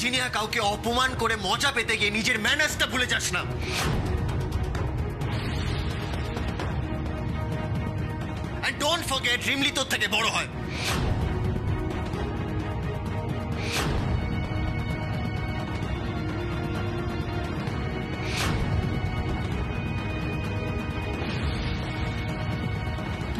জিনিয়া, কাউকে অপমান করে মজা পেতে গিয়ে নিজের ম্যানার্সটা ভুলে যাস না। And don't forget, রিমলি তোর থেকে বড় হয়।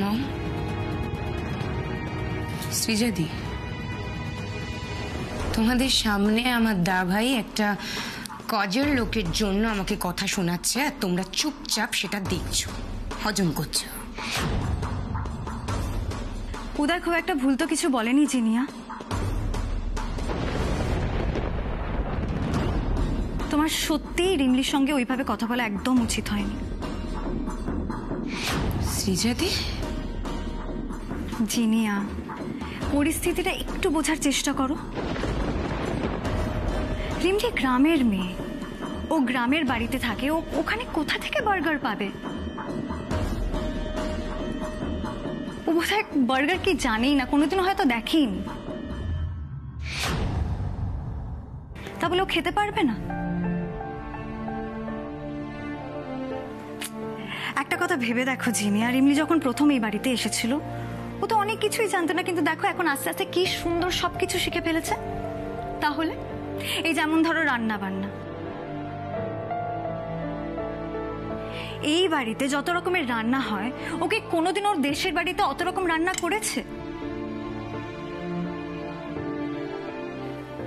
মম, সৃজাদি, তোমাদের সামনে আমার দা ভাই একটা কাজের লোকের জন্য আমাকে কথা শোনাচ্ছে, আর তোমরা চুপচাপ সেটা দেখছো, হজম করছো। উদয় খুব একটা ভুল তো কিছু বলেনি জিনিয়া। তোমার সত্যিই রিমলির সঙ্গে ওইভাবে কথা বলা একদম উচিত হয়নি। সৃজাদি, জিনিয়া, পরিস্থিতিটা একটু বোঝার চেষ্টা করো। রিমলি গ্রামের মেয়ে, ও গ্রামের বাড়িতে থাকে, ও ওখানে কোথা থেকে বার্গার পাবে? ও বোধহয় বার্গার কি জানেই না, কোনোদিনও হয়তো দেখেনি। তা বলে ও খেতে পারবে না? একটা কথা ভেবে দেখো জিনিয়া, রিমলি যখন প্রথম এই বাড়িতে এসেছিল ও তো অনেক কিছুই জানতো না, কিন্তু দেখো এখন আস্তে আস্তে কি সুন্দর সবকিছু শিখে ফেলেছে। তাহলে এই যেমন ধরো রান্না বান্না, এই বাড়িতে যত রকমের রান্না হয়, ওকে কোনোদিন ওর দেশের বাড়িতে অত রকম রান্না করেছে?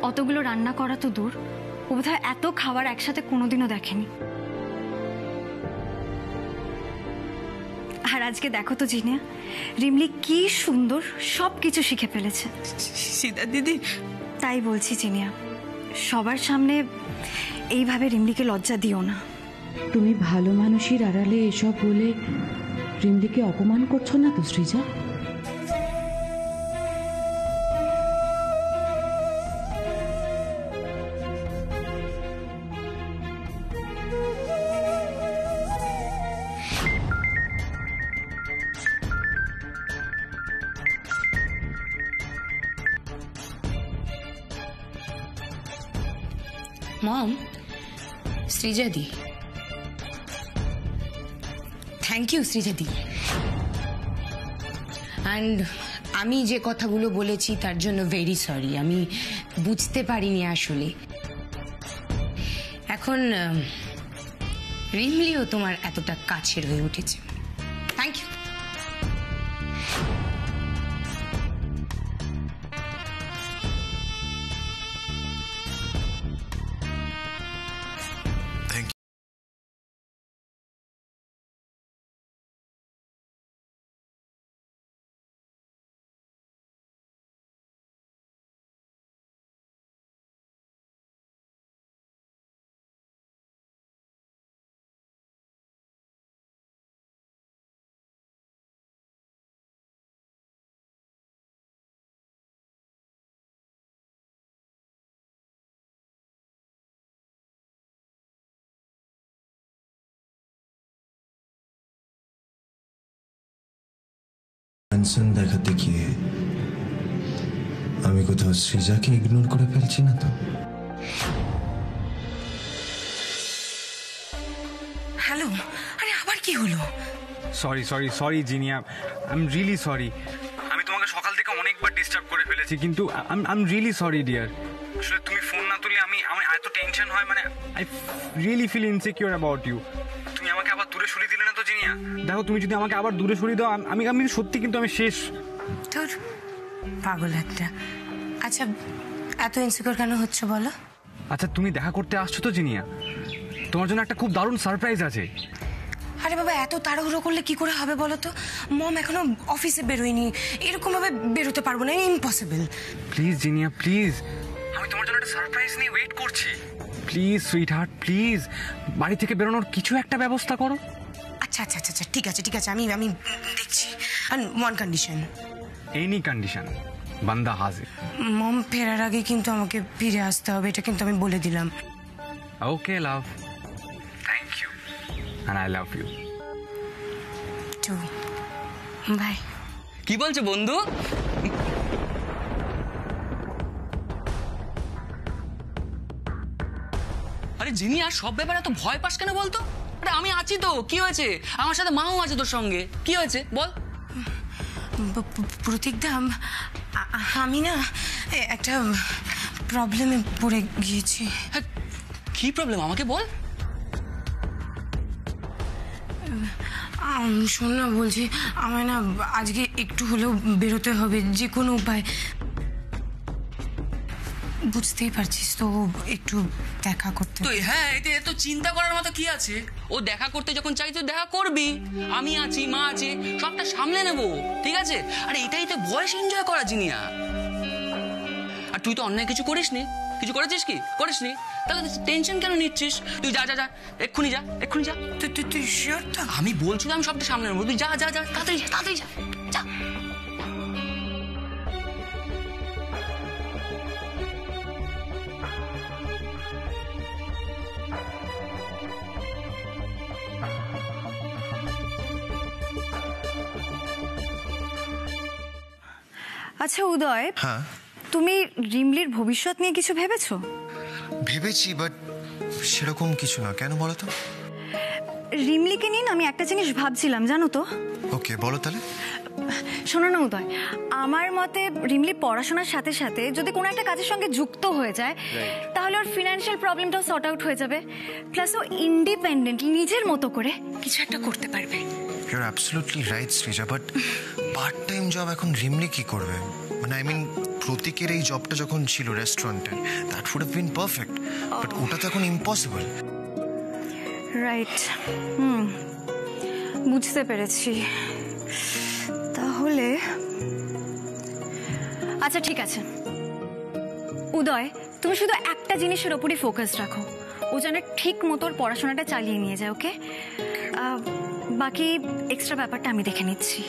অতগুলো রান্না করা তো দূর, ও বোধহয় এত খাবার একসাথে কোনোদিনও দেখেনি। আর আজকে দেখো তো জিনিয়া, রিমলি কি সুন্দর সবকিছু শিখে ফেলেছে। সীতা দিদি, তাই বলছি জিনিয়া, সবার সামনে এইভাবে রিমলিকে লজ্জা দিও না। তুমি ভালো মানুষের আড়ালে এসব বলে রিমলিকে অপমান করছো না তো সৃজা? মম, সৃজাদি, থ্যাংক ইউ সৃজাদি। অ্যান্ড আমি যে কথাগুলো বলেছি তার জন্য ভেরি সরি, আমি বুঝতে পারিনি আসলে। এখন রিমলিও তোমার এতটা কাছের হয়ে উঠেছে। Thank you. দেখাতে গিয়ে আমি কোথাও সৃজাকে ইগনোর করে ফেলছি না তো? হ্যালো, আরে আবার কি হলো? Sorry sorry sorry Jinia, I am really sorry. আমি তোমাকে সকাল থেকে অনেকবার ডিস্টার্ব করে ফেলেছি, কিন্তু I am really sorry dear. আসলে তুমি ফোন না তুললে আমি এত টেনশন হয়, মানে I really feel insecure about you. তুমি আমাকে আবার দূরে সরিয়ে দিলে না তো জিনিয়া? দেখো, তুমি যদি আমাকে আবার দূরে সরিয়ে দাও, আমি সত্যি কিন্তু আমি শেষ। তোর পাগল একটা। আচ্ছা, এত ইনসিকিউর কেন হচ্ছে বলো? আচ্ছা, তুমি দেখা করতে আসছো তো জিনিয়া? তোমার জন্য একটা খুব দারুণ সারপ্রাইজ আছে। আরে বাবা, এত তাড়াহুড়ো করলে কি করে হবে বলো তো? মম এখনো অফিসে বেরোয়নি, এরকম ভাবে বেরোতে পারবো না, ইম্পসিবল। প্লিজ জিনিয়া, প্লিজ, আমি তোমার জন্য একটা সারপ্রাইজ নিয়ে ওয়েট করছি। প্লিজ সুইট হার্ট, প্লিজ বাড়ি থেকে বেরোনোর কিছু একটা ব্যবস্থা করো। আচ্ছা আচ্ছা আচ্ছা, ঠিক আছে ঠিক আছে, আমি দেখছি। আর ওয়ান কন্ডিশন। এনি কন্ডিশন, বান্দা হাজির। মম ফেরার আগে কিন্তু আমাকে ফিরে আসতে হবে, এটা কিন্তু আমি বলে দিলাম। Okay love, thank you, and I love you too. Bye. কি বলছো বন্ধু? আরে জিনি আর সব ব্যাপারে এত ভয় পাস কেন বলতো? আরে আমি আছি তো, কি হয়েছে? আমার সাথে মাও আছে তোর সঙ্গে, কি হয়েছে বল? প্রতীকদা, আমি না একটা প্রবলেমে পড়ে গিয়েছি। হ্যাঁ, কি প্রবলেম আমাকে বল। শোন না, বলছি আমার না আজকে একটু হলেও বেরোতে হবে, যে কোনো উপায়। বুঝতেই পারছিস তো, একটু দেখা করতে। তুই হ্যাঁ, এতে এত চিন্তা করার মতো কি আছে? ও দেখা করতে যখন চাই তুই দেখা করবি, আমি আছি, মা আছে, সবটা সামলে নেব, ঠিক আছে? আরে এটাই তো বয়স এনজয় করা জিনিয়া। আর তুই তো অন্যায় কিছু করিসনি, কিছু করেছিস কি? করিসনি, তাহলে টেনশন কেন নিচ্ছিস? তুই যা যা যা, এক্ষুনি যা, এক্ষুনি যা। তুই শিওর তো? আমি বলছিলাম সবটা সামলে নেবো, তুই যা যা যা, তাড়াতাড়ি যা, তাড়াতাড়ি যা, যা। আচ্ছা উদয়, হ্যাঁ তুমি রিমলির ভবিষ্যৎ নিয়ে কিছু ভেবেছো? ভেবেছি, বাট সেরকম কিছু না। কেন বলো তো? রিমলিকে নিয়ে না আমি একটা জিনিস ভাবছিলাম, জানো তো? ওকে, বলো তাহলে। শোনো না উদয়, আমার মতে রিমলি পড়াশোনার সাথে সাথে যদি কোনো একটা কাজের সঙ্গে যুক্ত হয়ে যায়, তাহলে ওর ফিনান্সিয়াল প্রবলেমটাও সর্ট আউট হয়ে যাবে, প্লাস ও ইন্ডিপেন্ডেন্টলি নিজের মতো করে কিছু একটা করতে পারবে। You are absolutely right Sreeja, but part time job এখন রিমলি কি করবে? মানে আই মিন, প্রতীকের এই জবটা যখন ছিল রেস্টুরেন্টে, that would have been perfect, but ওটা তো এখন ইম্পসিবল। রাইট, বুঝতে পেরেছি। তাহলে আচ্ছা ঠিক আছে উদয়, তুমি শুধু একটা জিনিসের ওপরই ফোকাস রাখো, ও যেন ঠিক মতো ওর পড়াশোনাটা চালিয়ে নিয়ে যায়, ওকে? বাকি এক্সট্রা ব্যাপারটা আমি দেখে নিচ্ছি।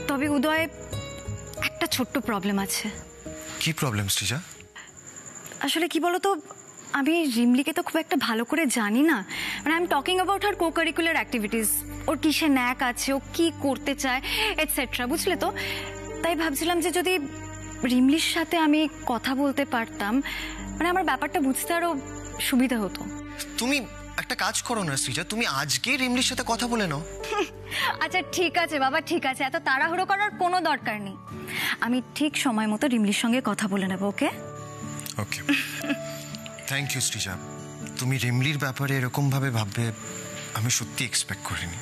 তবে উদয়, একটা ছোট্ট প্রবলেম আছে। কি প্রবলেম শ্রীজা? আসলে কি বলতো, আমি রিমলিকে তো খুব একটা ভালো করে জানি না, মানে I am talking about her co curricular activities, ওর কিসে ন্যাক আছে, ও কি করতে চায়, এটসেট্রা, বুঝলে তো? তাই ভাবছিলাম যে যদি রিমলির সাথে আমি কথা বলতে পারতাম, মানে আমার ব্যাপারটা বুঝতে আরো সুবিধা হতো। তুমি একটা কাজ করো না শ্রীজা, তুমি আজকে রিমলির সাথে কথা বলে নাও। আচ্ছা ঠিক আছে বাবা, ঠিক আছে, এত তাড়াহুড়ো করার কোনো দরকার নেই। আমি ঠিক সময় মতো রিমলির সঙ্গে কথা বলে নেব, ওকে? ওকে, থ্যাংক ইউ শ্রীজা। তুমি রিমলির ব্যাপারে এরকম ভাবে ভাববে আমি সত্যি এক্সপেক্ট করিনি।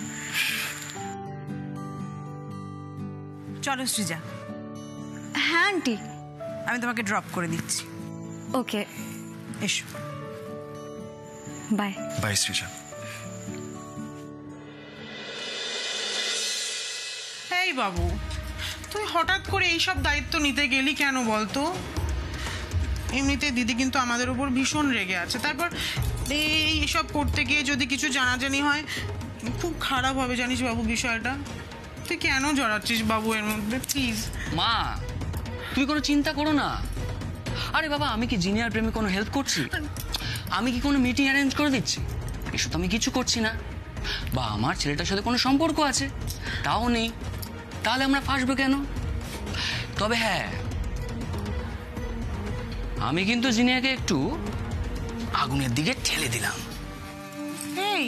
চলো সৃজা, হ্যাঁ আন্টি। আমি তোমাকে ড্রপ করে দিচ্ছি। ওকে, এসো। বাই। বাই শ্রীজা। এই বাবু, তুই হঠাৎ করে এইসব দায়িত্ব নিতে গেলি কেন বলতো? এমনিতে দিদি কিন্তু আমাদের উপর ভীষণ রেগে আছে, তারপর এইসব করতে গিয়ে যদি কিছু জানাজানি হয় খুব খারাপ হবে, জানিস বাবু বিষয়টা। তুই কেন জড়াচ্ছিস বাবু এর মধ্যে? প্লিজ মা, তুই কোনো চিন্তা করো না। আরে বাবা, আমি কি জিনিয়ার প্রেমে কোনো হেল্প করছি? আমি কি কোনো মিটিং অ্যারেঞ্জ করে দিচ্ছি? এসব তো আমি কিছু করছি না। বা আমার ছেলেটার সাথে কোনো সম্পর্ক আছে তাও নেই, তাহলে আমরা ফাঁসবো কেন? তবে হ্যাঁ, আমি কিন্তু জিনিয়াকে একটু আগুনের দিকে ঠেলে দিলাম। এই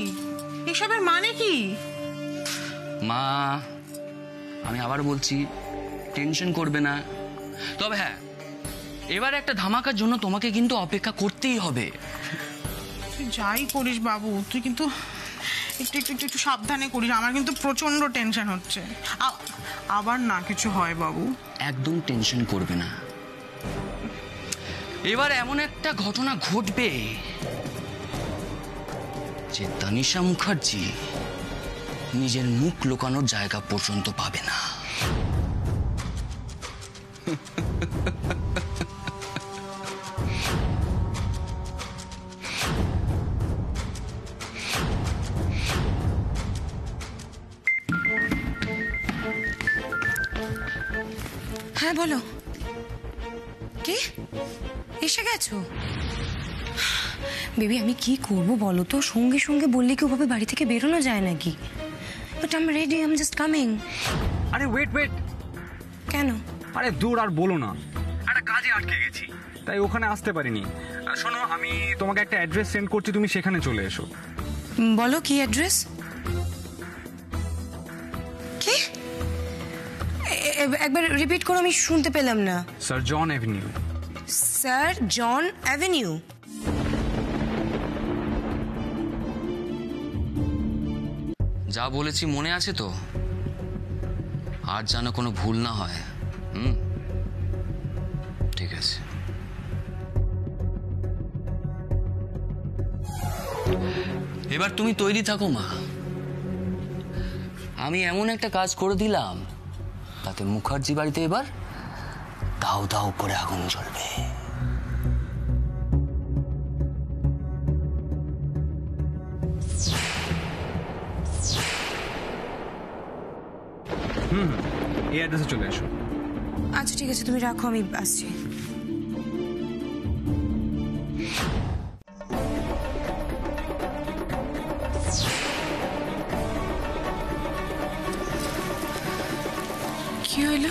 এসবের মানে কি? মা, আমি আবার বলছি, টেনশন করবে না। তবে হ্যাঁ, এবার একটা ধামাকার জন্য তোমাকে কিন্তু অপেক্ষা করতেই হবে। তুই যাই করিস বাবু, তুই কিন্তু একটু একটু একটু একটু সাবধানে করিস, আমার কিন্তু প্রচন্ড টেনশন হচ্ছে। আবার না কিছু হয় বাবু। একদম টেনশন করবে না। এবার এমন একটা ঘটনা ঘটবে যে তানিশা মুখার্জি নিজের মুখ লুকানোর জায়গা পর্যন্ত পাবে না। হ্যাঁ বলো, কি এসে গেছো? বেবি, আমি কি করবো বলো তো? সঙ্গে সঙ্গে বললে কি ওভাবে বাড়ি থেকে বেরোনো যায় নাকি? But I am ready, I am just coming. আরে ওয়েট ওয়েট। কেন? আরে দূর আর বলো না, একটা কাজে আটকে গেছি, তাই ওখানে আসতে পারিনি। শোনো, আমি তোমাকে একটা অ্যাড্রেস সেন্ড করছি, তুমি সেখানে চলে এসো। বলো কি অ্যাড্রেস? কি? একবার রিপিট করো, আমি শুনতে পেলাম না। স্যার জন অ্যাভিনিউ। স্যার জন অ্যাভিনিউ? যা বলেছি মনে আছে তো? আর যেন কোনো ভুল না হয়। ঠিক আছে। এবার তুমি তৈরি থাকো মা। আমি এমন একটা কাজ করে দিলাম তাতে মুখার্জি বাড়িতে এবার দাউ দাউ করে আগুন জ্বলবে। এই অ্যাড্রেসে চলে এসো। আচ্ছা ঠিক আছে, তুমি রাখো, আমি আসছি। কি হইল?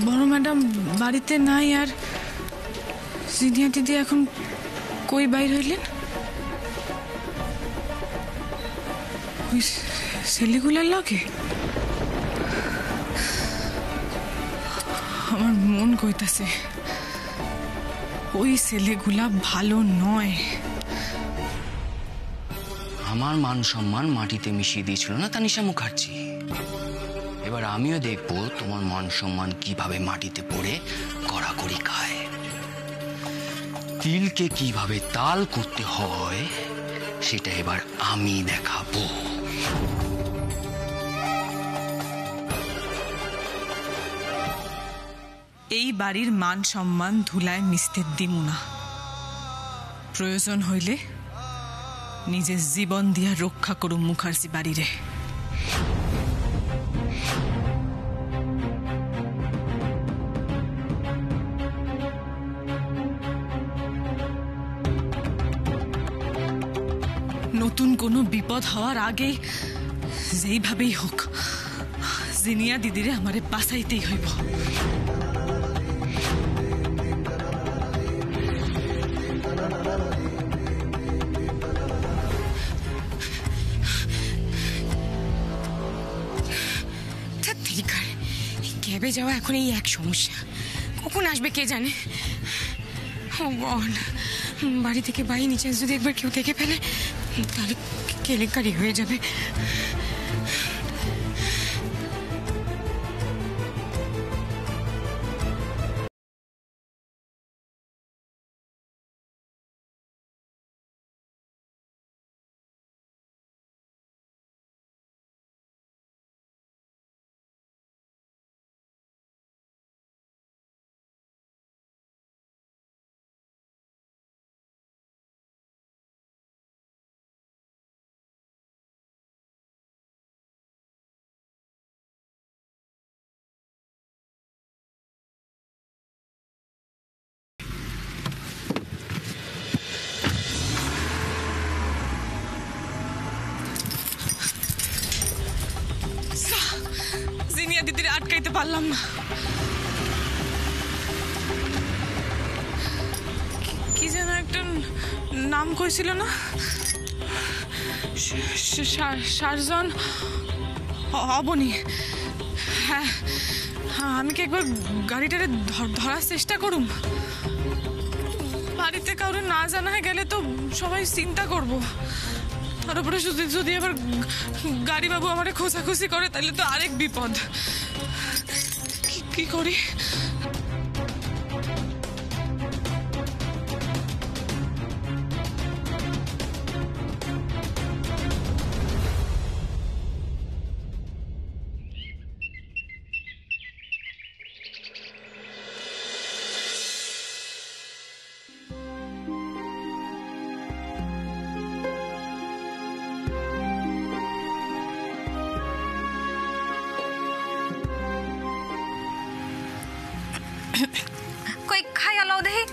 বড় ম্যাডাম বাড়িতে নাই, আর জিনিয়া দিদি এখন কই বাইর হইলেন? ওই ছেলেগুলার লগে? আমার মন কইতাছে ওই ছেলেগুলা ভালো নয়। আমার মান সম্মান মাটিতে মিশিয়ে দিয়েছিল না তানিশা মুখার্জি? এবার আমিও দেখবো তোমার মান সম্মান কিভাবে মাটিতে পড়ে কড়াকড়ি খায়। তিলকে কিভাবে তাল করতে হয় সেটা এবার আমি দেখাবো। এই বাড়ির মান সম্মান ধুলায় মিশতে দিমু না। প্রয়োজন হইলে নিজের জীবন দিয়া রক্ষা করুম মুখার্জি বাড়িরে। নতুন কোনো বিপদ হওয়ার আগে যেইভাবেই হোক জিনিয়া দিদিরে আমারে বাঁচাইতেই হইব। ক্যাবে যাওয়া এখন এই এক সমস্যা, কখন আসবে কে জানে। ও গড, বাড়ি থেকে বাই নিচে যদি একবার কেউ দেখে ফেলে তাহলে কেলেঙ্কারি হয়ে যাবে। জিনিয়া দিদিরে আটকাইতে পারলাম না। কি যেন একটা নাম কইছিল না? সারজন অবনী। হ্যাঁ, আমি কি একবার গাড়িটারে ধরার চেষ্টা করুম? বাড়িতে কাউরে না জানা গেলে তো সবাই চিন্তা করব। আর উপরে যদি আবার গাড়ি বাবু আমারে খোঁজাখুঁজি করে তাহলে তো আরেক বিপদ। কি করি? কই খাই আলাও দেহি,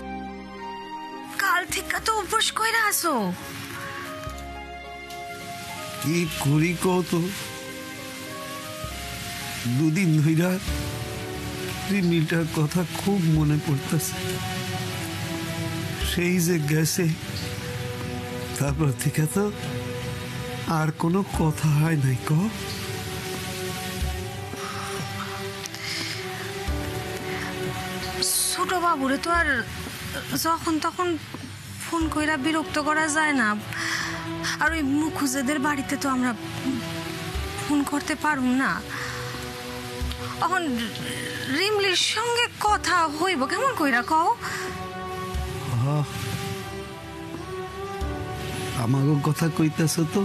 কাল থেকে তো উপোস কইরা আসো। কি করি কত, দুদিন ধইরা রিমিটার কথা খুব মনে পড়তেছে। সেই যে গেছে, তারপর থেকে তো আর কোনো কথা হয় নাই। ছোট বাবুরে তো আর যখন তখন ফোন কইরা বিরক্ত করা যায় না, আর ওই মুখুজেদের বাড়িতে তো আমরা ফোন করতে পারুম না। এখন রিমলির সঙ্গে কথা হইব কেমন কইরা কও? আমাকে কথা কইতেছ তো,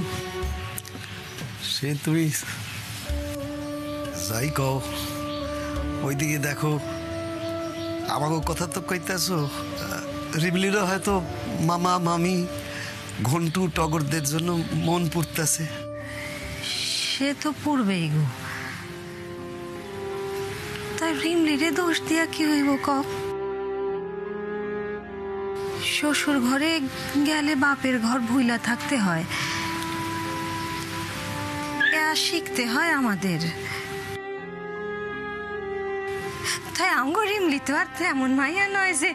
সে তুমি যাই কও, ওইদিকে দেখো আমাকে কথা তো কইতেছ। রিমলিরও হয়তো মামা মামি ঘন্টু টগরদের জন্য মন পড়তেছে। সে তো পড়বেই গো, তাই রিমলিরে দোষ দিয়া কি হইব কও? শ্বশুর ঘরে গেলে বাপের ঘর ভুইলা থাকতে হয়, শিখতে হয় আমাদের। তাই আমগো রিমলি তো আর তেমন মাইয়া নয় যে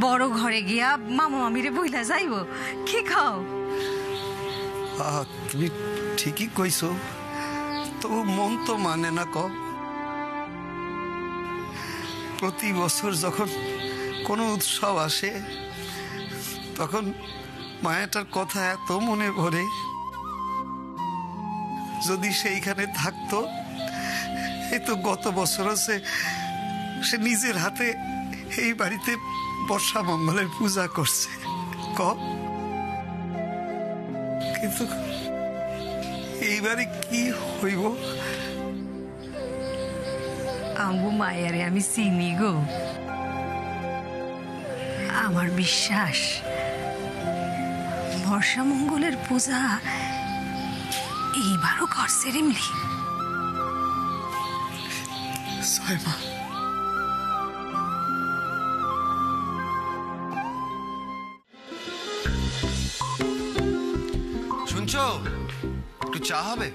বড় ঘরে গিয়া মামা মামিরে বইলা যাইব, কি খাও? তুমি ঠিকই কইছো, তবু মন তো মানে না। প্রতি বছর যখন কোনো উৎসব আসে তখন মায়াটার কথা এত মনে পড়ে, যদি সেইখানে থাকতো। এই তো গত বছর সে নিজের হাতে এই বাড়িতে বর্ষা মঙ্গলের পূজা করছে। কিন্তু এইবারে কি হইব? আমগো মায়ারে আমি চিনি গো, আমার বিশ্বাস বর্ষা মঙ্গলের পূজা এইবারও করছে রিমলি। সাইমা, শুনছো? একটু চা হবে?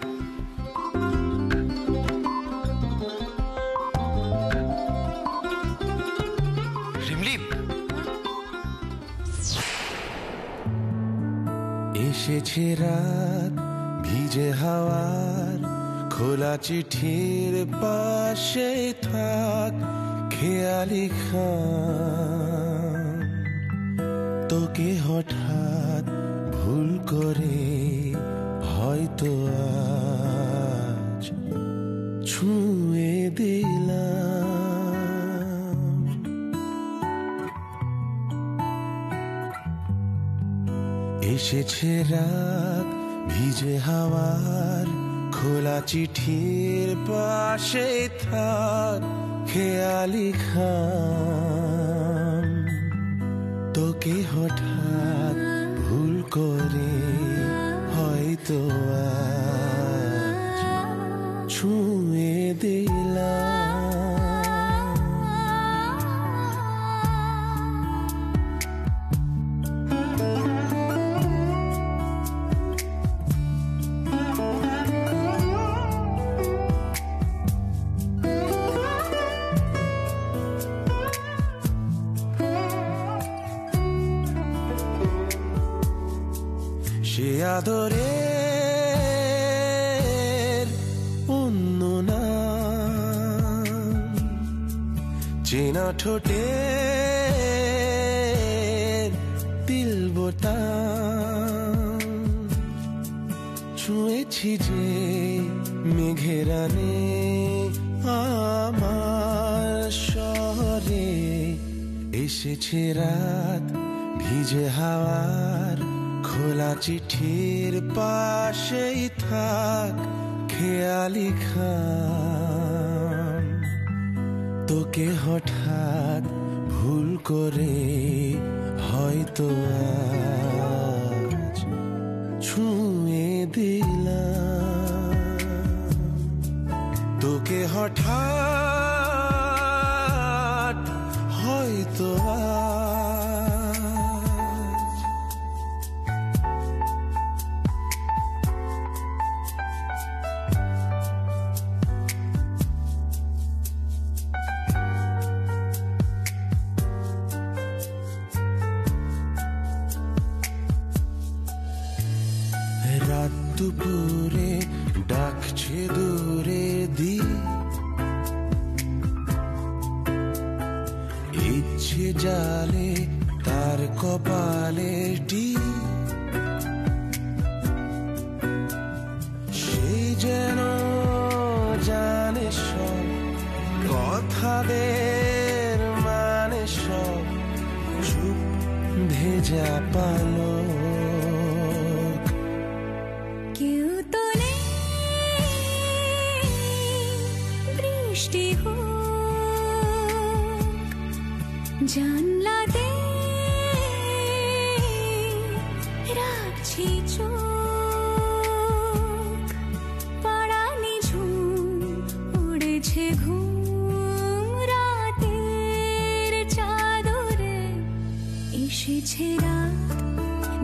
রিমলি, এসেছে রাত, ভিজে হাওয়ার খোলা চিঠির পাশে থাক খেয়ালি খান। তোকে হঠাৎ ভুল করে হয়তো আজ ছুঁয়ে দিলাম। এসেছে রাত, ভিজে হাওয়ার খোলা চিঠির পাশে থাক খেয়ালি খান। তোকে হঠাৎ ভুল করে হয়তো আজ ছুঁয়ে দিলাম। সে আদরের অন্য নাম, চেনা ঠোঁটের তিল বোতাম। ছুঁয়েছি যে মেঘেরানে আমার শহরে। এসেছে রাত, ভিজে হাওয়ার খোলা চিঠির পাশেই থাক খেয়ালি খান। তোকে হঠাৎ ভুল করে হয়তো আজ ছুঁয়ে দিলাম। তোকে হঠাৎ হয়তো চিঠি জালে তার কপালে টিপ, সেই যেন জানে সব কথাদের মানে সব, চুপ ভেজা পালক। কেউ তো নেই বৃষ্টি হোক জানলাতে রাখছি চোখ, পাড়া নিঝুম উড়েছে ঘুম, রাতের চাদরে এসেছে রাত,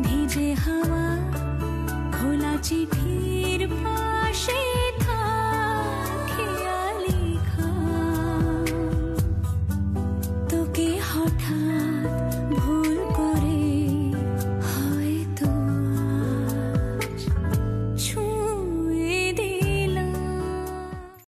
ভিজে হাওয়া খোলা চিঠির পাশে